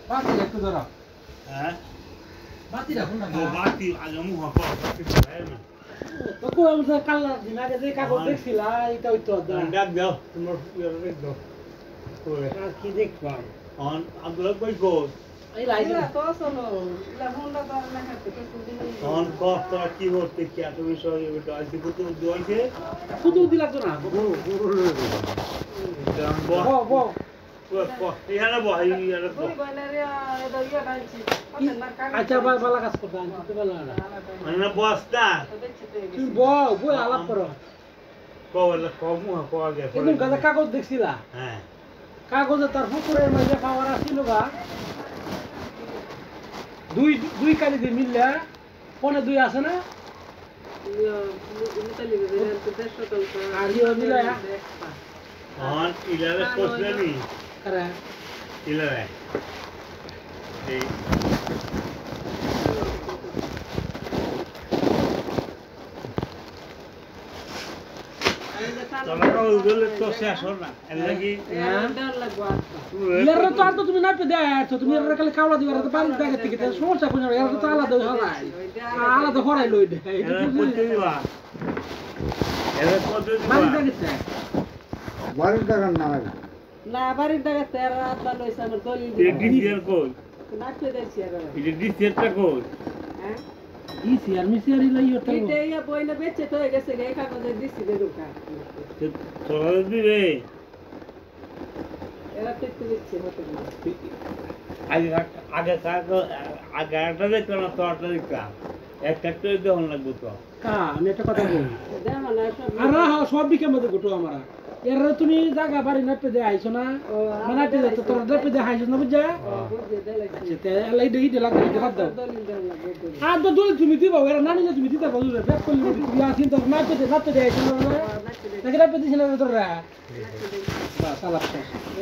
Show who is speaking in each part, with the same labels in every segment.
Speaker 1: বাতি একটু ধরো
Speaker 2: হ্যাঁ
Speaker 1: বাতি রাখুন না
Speaker 2: বাতি আগে মুখ বাতি খায় না
Speaker 1: তো কো আমরা কাল দিন আগে যে কাগজ দেখছিলা এটা হইতো
Speaker 2: ডাক দাও তোমার ডাক দাও
Speaker 1: আর কি দেখবা
Speaker 2: অন আব্দুল্লাহ কই গো
Speaker 1: এই লাইলা
Speaker 3: তো শোনো লা হোন্ডা তো না হাতে তো সুদিন
Speaker 2: অন কত কি হতে কি এত বিষয় এটা আজকে কত দইছে
Speaker 1: ফুটু দিলা তো না বো বো
Speaker 2: ইয়ানা বহাই ইয়ানা তো
Speaker 3: ওই বয়লারে এটা ইয়া ডাইছি
Speaker 1: আচ্ছা বালা কাজ করতে আনতে বলা না
Speaker 2: মানে বস্তা
Speaker 1: তুমি বো বো আলাপ করো
Speaker 2: কওলা কমু আগে
Speaker 1: কিন্তু গাদা কাগজ দেখছিলা
Speaker 2: হ্যাঁ
Speaker 1: কাগজে তার পুকুরের মধ্যে পাওয়ার আছিল গা দুই কালি দিয়ে মিললে পনে দুই আছে না আর ইয়ে মিলায়া
Speaker 2: অন ইলারে কোসলানি
Speaker 1: করে
Speaker 2: ইলারে এই তোমরা ওগুলো তো শেষ হল না এর লাগি
Speaker 1: ইয়ার তো আর তো তুমি না পে দেয় তো তুমি এর খালি খাওয়া দিবার তো বাড়ি জায়গা থেকে তো সমস্যা কোন এর তো আলাদা হয় আলাদা হরাই লই দে
Speaker 2: এর করতে দিবা এর করতে
Speaker 1: বাড়ি
Speaker 2: দিবা
Speaker 1: জায়গা
Speaker 4: বাড়ির টাকার নামে
Speaker 3: না বাড়ির দাগে তেরা আদা লইছে আমার দলিল
Speaker 2: এই ডিসিয়ার কই
Speaker 3: নাচতে দেখছি আর
Speaker 2: এই ডিসিয়ারটা কই
Speaker 3: হ্যাঁ
Speaker 1: ই সিআর মিসিআর লই তো
Speaker 3: এটা ইয়া বইনা বেচে তো হয়ে গেছে এই কাগজে দিছি দে দোকা
Speaker 2: তোরা দিবে
Speaker 3: এরা টিকতে দিচ্ছে হতে না
Speaker 2: আগে আগে আগে একটা দেখতো না তো একটা দেখতাম একটা তো দেওয়া লাগবে তো
Speaker 1: কা আমি একটা কথা বলি
Speaker 3: দেখো না সব
Speaker 1: আর সব বিকে মধ্যে গোটো আমরা এর তুমি জায়গা বাড়ি না পে দে আইছো না মানে পে তো তোর না পে দে আইছো না বুঝা
Speaker 3: বুঝে দেলাইছি
Speaker 1: আচ্ছা তে এলাই দেই দে লাগবে বাদ দাও
Speaker 3: দলিল দেও না দলিল
Speaker 1: আর তো দল তুমি দিবা এরা না নিলে তুমি দিতে পারো রে ব্যাক করলি তুমি আসিন তো না পে দে আইছো না নাকি না পে দিছ না তোরা বাস সালা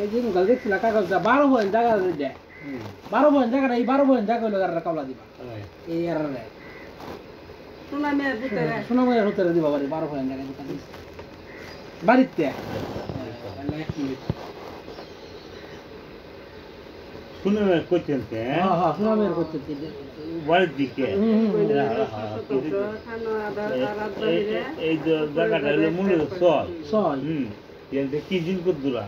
Speaker 1: এই যে গাল দেখছিলা কাগজ দা 12 বন জায়গা দে 12 বন জায়গা এই 12 বন জায়গা হলো আর কাওলা দিবা এই আর রে
Speaker 3: শোনা মেয়ের ভিতরে
Speaker 1: শোনা মে হতে দিবা বাড়ি 12 বন জায়গা দোকান বাড়িতে
Speaker 2: শুনে কইতেন কে
Speaker 1: হ্যাঁ হ্যাঁ শোনা মে করতে
Speaker 2: বাড়ির দিকে
Speaker 3: খানো আদা আদা দিলে
Speaker 2: এই যে জায়গাটা হলো মূলত ছয়
Speaker 1: ছয়
Speaker 2: এতে কি জিন কদ্দুরা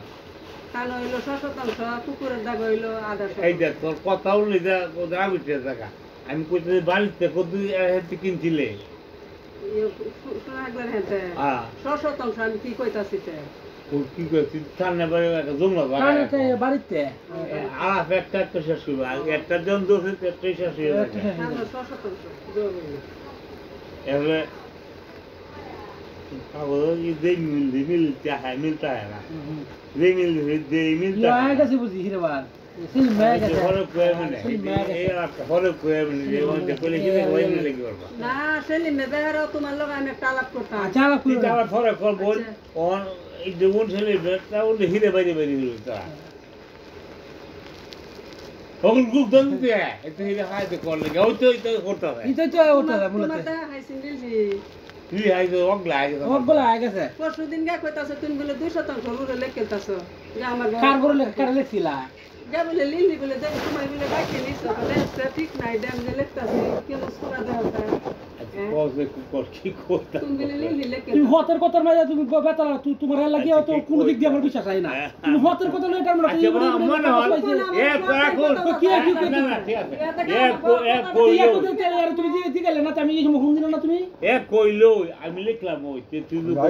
Speaker 3: খানো হইলো 6 পুকুরের দাগ হইলো আদা
Speaker 2: এই দেখ তোর কথা উঠলে যা কোথায় আবিতে জায়গা আমি কইতে বাড়িতে কত হেতে কিনছিলে
Speaker 3: শোনা একবার হেতে 6 আমি কি কইতাছি তে
Speaker 2: ও কি কইছিস সামনে বাড়ি একটা জমলা
Speaker 1: কানেতে বাড়িতে
Speaker 2: আর একটা শেষ হইব একটা জন দোষে একটা শেষ হয়ে যাবে
Speaker 3: খানো 6
Speaker 2: এবারে কাগজ দে মিলতা है ना दे मिलता
Speaker 1: ইয়া
Speaker 2: है
Speaker 1: গেছে বুঝি হিরেবার সিল মে গেছে
Speaker 2: হলো কয় মানে এই একটা হলো কয় মানে যে ওতে কইলে কি ওই না লাগি করবা
Speaker 3: না সেলিম নে বেহারও তোমার লগে আমি একটা আলাপ করতাম
Speaker 1: আচ্ছা আলাপ
Speaker 2: তুই
Speaker 1: করো
Speaker 2: যাওয়ার পরে কল বল অন এই যে কোন ছেলে তা ওলে হিরে বাইরে বাইরে হলো তা ওগুলো গুপ দন দিয়ে এটা হিরে হাই দে করলে ওই তো করতে হবে
Speaker 1: ইতো তো ওটা মূলত
Speaker 3: তোমারটা হাইছিন দিছি
Speaker 2: তুই হাই তো ওগলা আগে
Speaker 1: ওগুলা আগে গেছে
Speaker 3: পরশুদিন গা কইতাছ তুমি বলে 200 রুরে লেখতাছ যে আমার
Speaker 1: কার করে লেখা লেখছিলা
Speaker 3: যা বলে লিলি বলে দেখ তোমার বলে বাকি নিছ বলে ঠিক নাই দেম যে লেখতাছ কেন সুরা দেওয়া
Speaker 2: কবে কর কি করতে
Speaker 3: তুমি বলে লিলি লেখে
Speaker 1: তুমি হতের কথার মাঝে তুমি বেতালা তোমার লাগিয়ে তো কোনো দিক দিয়ে আমার বিশ্বাস হয় না তুমি হতের কথা লই এটা আমরা
Speaker 2: মনে হয় এক এখন
Speaker 1: কি কি
Speaker 2: না না ঠিক আছে এক
Speaker 1: তুমি দিকে গেলে না আমি এই সময় ফোন দিল না তুমি
Speaker 2: এক কইলো আমি লিখলাম ওই তুই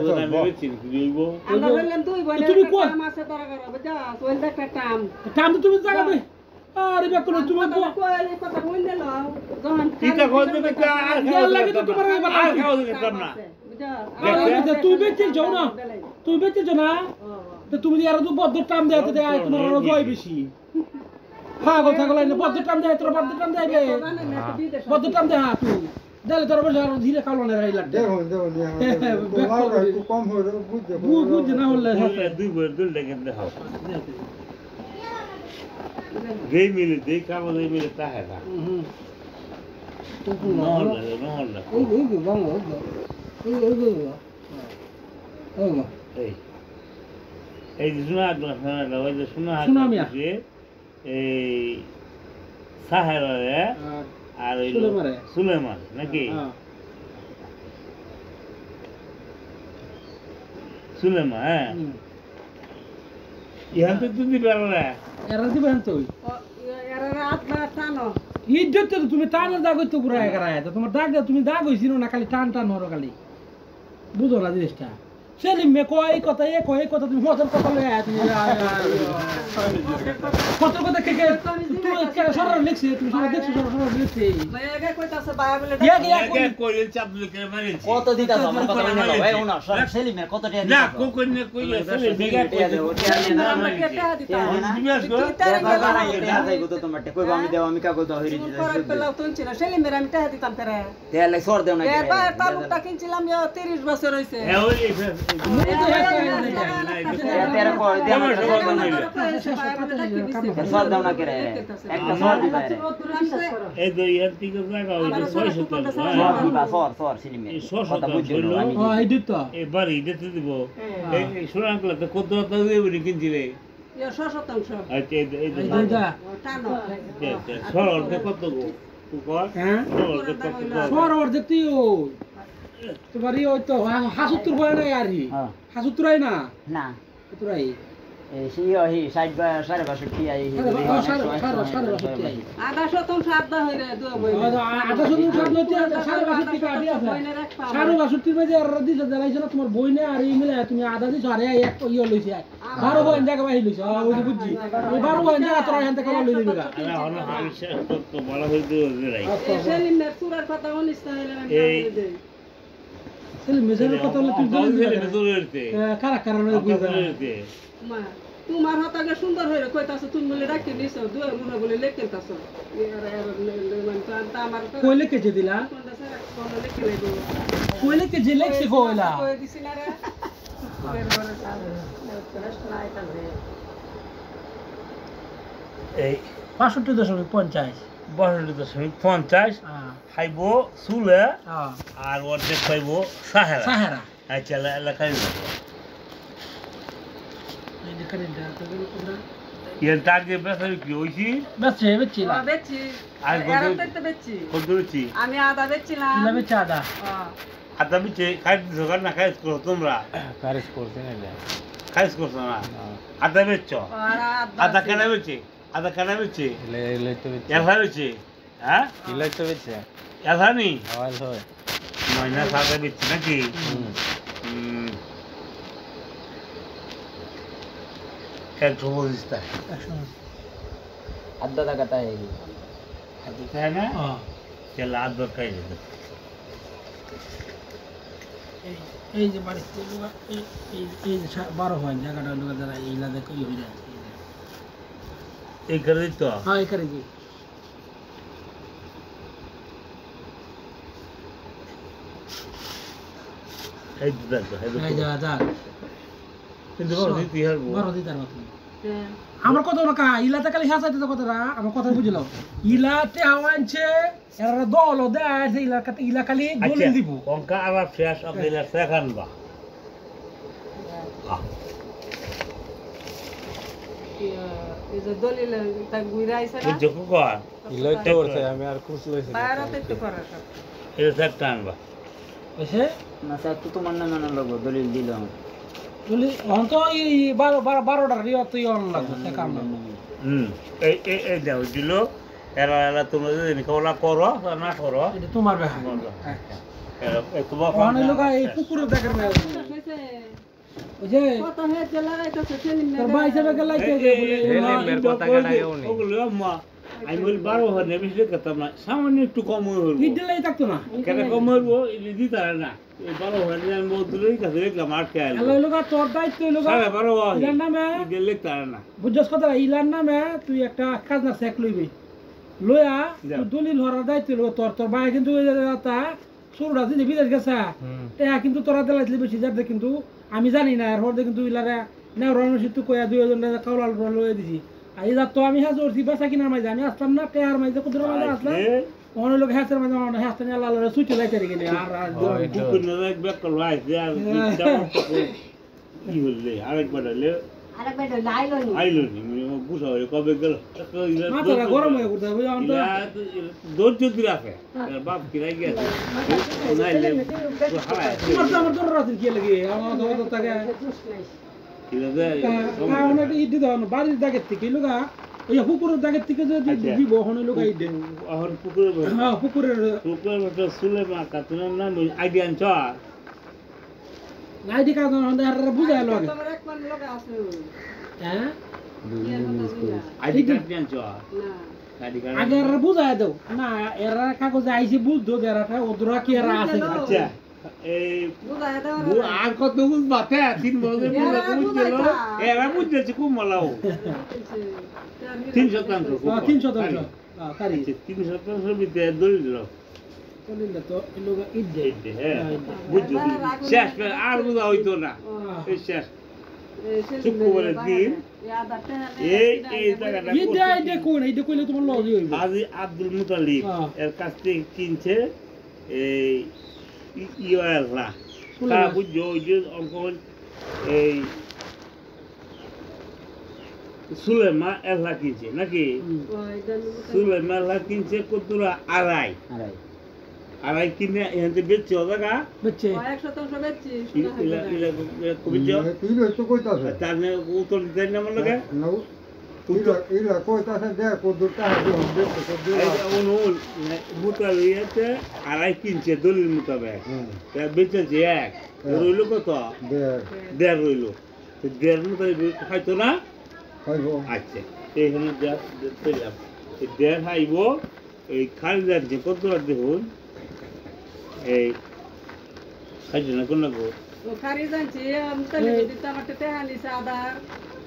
Speaker 2: তো আমি বেশি কইব
Speaker 3: আমরা বললাম তুই বলে
Speaker 1: তুমি কই
Speaker 3: মাসে তারা করবে যা তোল দেখা টাম
Speaker 1: কাম তো তুমি জাগাবে আরে বেকলো তুমি
Speaker 3: কই কথা কই দিল যখন
Speaker 2: টিকা কইতে কে আর
Speaker 1: লাগে তো তোমার
Speaker 2: আর খাও দিতাম না
Speaker 1: তুই বেঁচে যাও না তুই বেঁচে যাও না তো তুমি আর তো বদ্ধ টাম দেয় তো তোমার আরো জয় বেশি হ্যাঁ কথা গলাই না বদ্ধ টাম দেয় তোর বদ্ধ টাম দেবে বদ্ধ টাম দেয় হ্যাঁ তুই দেলে তোর বলে আর ধীরে কালো না রাইলা
Speaker 4: দেখো একটু কম হয়ে যাবে
Speaker 1: বুঝ না হলে
Speaker 2: দুই বছর দুল দেখেন দেখো যেই মিলে যেই কাগজ এই মিলে তা হয় না নহলে এই যে শোনা ওই যে শোনা এই সাহেরারে আর হইল
Speaker 1: সুলেমারে।
Speaker 2: সুলেমান নাকি সুলেমান হ্যাঁ ইহান তো তুমি পারো না
Speaker 1: এরা দিবেন তো
Speaker 3: এরা রাত না টানো
Speaker 1: ইজ্জত তো তুমি টানের দাগ হইতো পুরা একারায় তো তোমার দাগ তুমি দাগ হইছিল না খালি টান টান হরো খালি বুঝো না জিনিসটা সেলিম মে কয় কথা এ কয় কথা তুমি হতর কথা লয়ে আয় তুমি হতর কথা কে তুমি সরর লিখছি তুমি সরর দেখছো সরর লিখছি
Speaker 3: মেয়েকে কইতাছে বায়া বলে
Speaker 2: আগে কইল চাপ লিখে মারিস
Speaker 5: কত দিতাছ আমার কথা বলে নাও এই ওনা সব সেলিমের কত টাকা
Speaker 2: না
Speaker 5: দিতাছ
Speaker 2: কোন না কই আসলে মেগা কই
Speaker 3: আমরা কেটে দিতাম
Speaker 2: দিবাস গো
Speaker 5: যাইবো তো তোমার কই আমি দেও আমি কাগজ দাও হইরি
Speaker 3: করে পেলাও তুলছি না সেলিমের আমি টাকা দিতাম করে
Speaker 5: তেলে সর দেও না
Speaker 3: এবার তালুকটা কিনছিলাম 30 বছর হইছে
Speaker 2: হ্যাঁ ওই
Speaker 5: তেরে কই দে আমার সর দাও না সর দাও না করে একটা সর দিবা রে
Speaker 2: এই দুই আর তিন টাকা ওই 600 টাকা
Speaker 5: সর দিবা সর সেলিমের কথা বুঝলো আমি
Speaker 1: ও এই দিত
Speaker 2: এবার দিতে দিব এই সুরাঙ্কলা তো কত টাকা দিয়ে কিনছিলে
Speaker 3: এ 600
Speaker 2: আচ্ছা এই
Speaker 1: এই দিতা
Speaker 3: টানো
Speaker 2: সরল কত গো কর
Speaker 1: হ্যাঁ
Speaker 2: সরল কত
Speaker 1: সরর দেখতি ও তোমার ই ওই তো হাসুত্তর বয় না আরহি
Speaker 5: হ্যাঁ
Speaker 1: হাসুত্তরাই না
Speaker 5: না
Speaker 1: তুরাই
Speaker 5: এই সিহি 60 65 আই
Speaker 3: আধা শতাংশ আধা হইরে দুই বই
Speaker 1: আধা শতাংশ নতি 65 টাকা আদি আছে 65 মাঝে আর দিছ জ্বালাইছ না তোমার বই না আর ই মিলে তুমি আধা দিছ আর এক ইয়ে লইছে 12 বই জায়গা বাহি লইছ ওই যে বুঝছি ওই 12 বই জায়গা তোরা এখান থেকে লই দিবি গা
Speaker 2: আরে হলো হালসা তো বলা হইতো রে
Speaker 3: সেলিমের সুরার কথা বলিস তাহলে আমি দেই
Speaker 1: সেলিম মেসের কথা বলে তুই
Speaker 2: দৌড়তে
Speaker 1: কারা কারা লই বুঝা
Speaker 3: মা তোমার হাতাকে সুন্দর হইরে কইতাছ তুমি বলে রাখি নিছ দুই মনে বলে লেখতেছ আমার
Speaker 1: কই লিখেছে দিলা
Speaker 3: কোন লেখি লইব
Speaker 1: কই লিখেছে লেখছে কইলা
Speaker 3: কই দিছি না রে
Speaker 2: এই
Speaker 1: 65.50
Speaker 2: 62.50 খাইব সুলে আর অর্ধেক খাইব সাহারা
Speaker 1: সাহারা
Speaker 2: আচ্ছা এলাকায়
Speaker 1: এই দেখেন
Speaker 2: এর টার্গেট বেশি কি হইছি
Speaker 1: বেচছি না
Speaker 3: বেচি
Speaker 2: আর
Speaker 3: এরাতে বেচি
Speaker 2: কত হইছি
Speaker 3: আমি আদা বেচছিলাম
Speaker 1: ইলা বেচা আদা
Speaker 2: আদা বিচে খাই জোগাড় না খাইছ করো তোমরা
Speaker 6: কারিস করতে না
Speaker 2: খাইছ করছ না আদা বেচছ আদা কেন বেচে আদা কেন বেচে
Speaker 6: ইলাই তো বেচে
Speaker 2: এলহা বেচে হ্যাঁ
Speaker 6: ইলাই তো বেচে
Speaker 2: এলহা নি
Speaker 6: আওয়াজ হয়
Speaker 2: ময়না সাদা বেচে নাকি একশো পঁচিশ টাকা
Speaker 5: আদা টাকা তাই
Speaker 2: এত তাই না চল আধ খাই যেত
Speaker 1: এই যে বাড়িতে এই যে 12 হয় জায়গাটা লোক যারা এইলা দেখো ই হই যায়
Speaker 2: এই করে দিত
Speaker 1: হ্যাঁ এই করে কি
Speaker 2: এই দেখো
Speaker 1: এই যা যা
Speaker 2: কিন্তু বড় দিতে হারবো
Speaker 1: বড় দিতার মত আমার কথা না কা ইলাতে খালি হাসাইতে তো কথাটা আমার কথা বুঝলাম ইলাতে হাওয়ানছে এরা দল দেয় যে ইলা খালি দলিল দিব
Speaker 2: অঙ্কা আবার শেষ আপনারা সেখান বা
Speaker 3: এই যে দলিল তা গুইরাইছে না
Speaker 2: বুঝছো কর
Speaker 6: ইলাই তো করতে আমি আর কুছ লইছি
Speaker 3: বাইরেতে তো করে
Speaker 2: এটা সেট আনবা
Speaker 1: বুঝছে
Speaker 5: না স্যার তো তোমার নামে না লাগো দলিল দিলাম
Speaker 1: দলিল অন তো এই 12টা রিও তো ইন লাগবে সে কাম না
Speaker 2: এই এই দাও দিল এরা এরা তোমরা যদি কওলা করো না করো
Speaker 1: এটা তোমার ব্যাপার
Speaker 2: এরা তোমার
Speaker 1: অনেক লোক এই কুকুরের দেখার না ওই যে
Speaker 3: কত হে জেলা রাইতাছে সেলিম
Speaker 1: তোর ভাই হিসেবে গেলাইতে
Speaker 6: সেলিমের কথা কাটাকে উনি
Speaker 2: ওগুলো আম্মা আমি বলি 12 হাজার বেশি করতাম না সামান্য একটু কম হইব
Speaker 1: দিলেই থাকতো না
Speaker 2: কেন কম হইব এটা দিতে পারে না এই 12 হাজার আমি বলতেই কাছে দেখলাম আটকে আইলো
Speaker 1: হ্যালো লোক তোর দায়িত্ব লোক
Speaker 2: 12.5
Speaker 1: ইলার নামে
Speaker 2: এটা লিখতে পারে না
Speaker 1: বুঝছস কথা ইলার নামে তুই একটা খাজনা চেক লইবি লইয়া তুই দলিল হরার দায়িত্ব লোক তোর ভাই কিন্তু তা শুরুটা দিদি বিদেশ গেছে টেহা কিন্তু তোরা দিলাইছিলি বেশি যাবে কিন্তু আমি জানি না আর হরদে কিন্তু ইলারে নেওরানো সিদ্ধ কইয়া 2000 টাকা কাউলাল লইয়া দিছি আর এই তো আমি হাজ ওরছি বেচা কিনার মাঝে আমি আসলাম না টেহার মাঝে কুদুর মাঝে আসলাম অনেক লোক হ্যাঁসের মাঝে হ্যাঁসতে নিয়ে আল্লাহ সুইটে যাইতে রেখে আর
Speaker 2: কুকুর না একবার করলো আইছে আর কি বললে আরেকবার হলে আইলো নি বুঝা হয়ে কবে গেল
Speaker 1: মাথাটা গরম হয়ে পড়তে হবে এখন তো
Speaker 2: ধৈর্য দিয়ে আছে বাপ কিরাই গেছে নাইলে হারায়
Speaker 1: তোমার তো আমার দৌড় রাতের কি লাগে আমার তো তাকে কারণ একটা ইট দিতে হবে বাড়ির দাগের থেকে লোকা ওই পুকুরের দাগের থেকে যদি দিব ওখানে লোকা ইট দেয়
Speaker 2: এখন পুকুরে
Speaker 1: হ্যাঁ পুকুরের
Speaker 2: সুলে মা কাতুনের নাম আইডিয়া আনছ
Speaker 1: আইডি কার্ড বুঝাই লাগে
Speaker 3: তোমার এক মান লোক আছে
Speaker 1: হ্যাঁ
Speaker 2: আইডি কার্ড আনছ
Speaker 3: না
Speaker 2: আইডি কার্ড
Speaker 1: আগে এরা বুঝাই দাও না এরা কাগজে আইসে বুঝতো যে এরা ওদরা কি এরা আছে
Speaker 2: আচ্ছা এই
Speaker 3: বুঝায় দাও
Speaker 2: আর কত বুঝবাতে 3 বছর বুঝলো এরা বুঝছে খুব মলাও 3 শতাংশ
Speaker 1: 3 শতাংশ কারি
Speaker 2: 3 শতাংশ ভিতরে দলিল
Speaker 1: বলিলে তো এই লোক ইট দেয়
Speaker 2: হ্যাঁ বুঝছো শেষ আর বুঝা হইতো না এই শেষ শুক্রবারের দিন এই জায়গাটা
Speaker 1: এইটা কোন এইটা কইলে তোমার লস হইবে
Speaker 2: আজি আব্দুল মুতালিব এর কাছ থেকে কিনছে এই ইওয়ালা তা বুঝছো ওই যে অঙ্কন এই সুলেমা এলা কিনছে নাকি সুলেমা এলা কিনছে কতটা আড়াই কিনে এখানে বেচছে ও জায়গা
Speaker 1: বুঝছে
Speaker 3: 100% বেচছি
Speaker 4: তুই তো কইতাছে
Speaker 2: তার উত্তর দিতে না মনে লাগে
Speaker 4: ইলা কইতাছে দেখ কদুরটা হাতে হবে
Speaker 2: অনুল মুতালিয়াতে আড়াই কিনছে দলিল মোতাবেক তা বেচেছে এক রইল কত দেড় রইল তো দেড় মোতাবেক হয়তো না আচ্ছা এইখানে দেড় হাইব এই খালিদার যে কত দেখুন এই খাইছে না কোন গো
Speaker 3: খারি জানছি মুতালি দিতে আমার তেহানি সাদার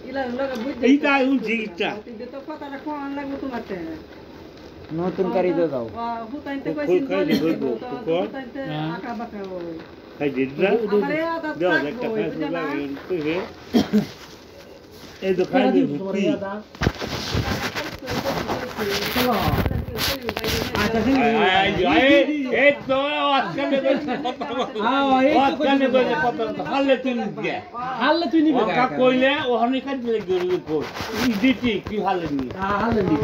Speaker 3: ইলা লোক বুঝতে
Speaker 2: এইটা উঠছে ইচ্ছা
Speaker 3: দিতে তো কথাটা কোন লাগবে তোমারতে
Speaker 5: নতুন কারি দাও
Speaker 3: হুতাইতে কইছিন বলি হুতাইতে আকা বাকা
Speaker 2: খাই দিদরা
Speaker 3: আমারে আদা
Speaker 2: দাও একটা খাই লাগে তো হে এই তো খাই দিই
Speaker 1: চলো
Speaker 2: এই তো আজকালে হালে তুই নিয়ে
Speaker 1: হাললে তুই নিবি
Speaker 2: ওকা কইলে ওখানে কাজ লাগে কই দিতি কি হালে নি
Speaker 1: হাললে নি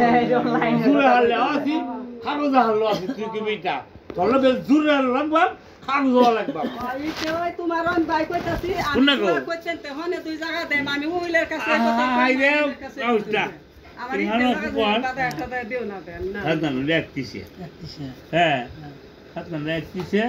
Speaker 2: জুরে হালে আসি খারুজা হালো আসি তুই কি বেটা তোর বেল জুরে লাগবা খারুজা লাগবা
Speaker 3: এই কই তোমার অন বাই কইতাছি আমি কইছেন তে হনে দুই জায়গা দেম আমি ওইলের কাছে কথা
Speaker 2: আই রে আউটা
Speaker 3: আমার ইতে দাদা একটা দিও না দেন না
Speaker 2: হাত না লেখতিছে হ্যাঁ হাত না লেখতিছে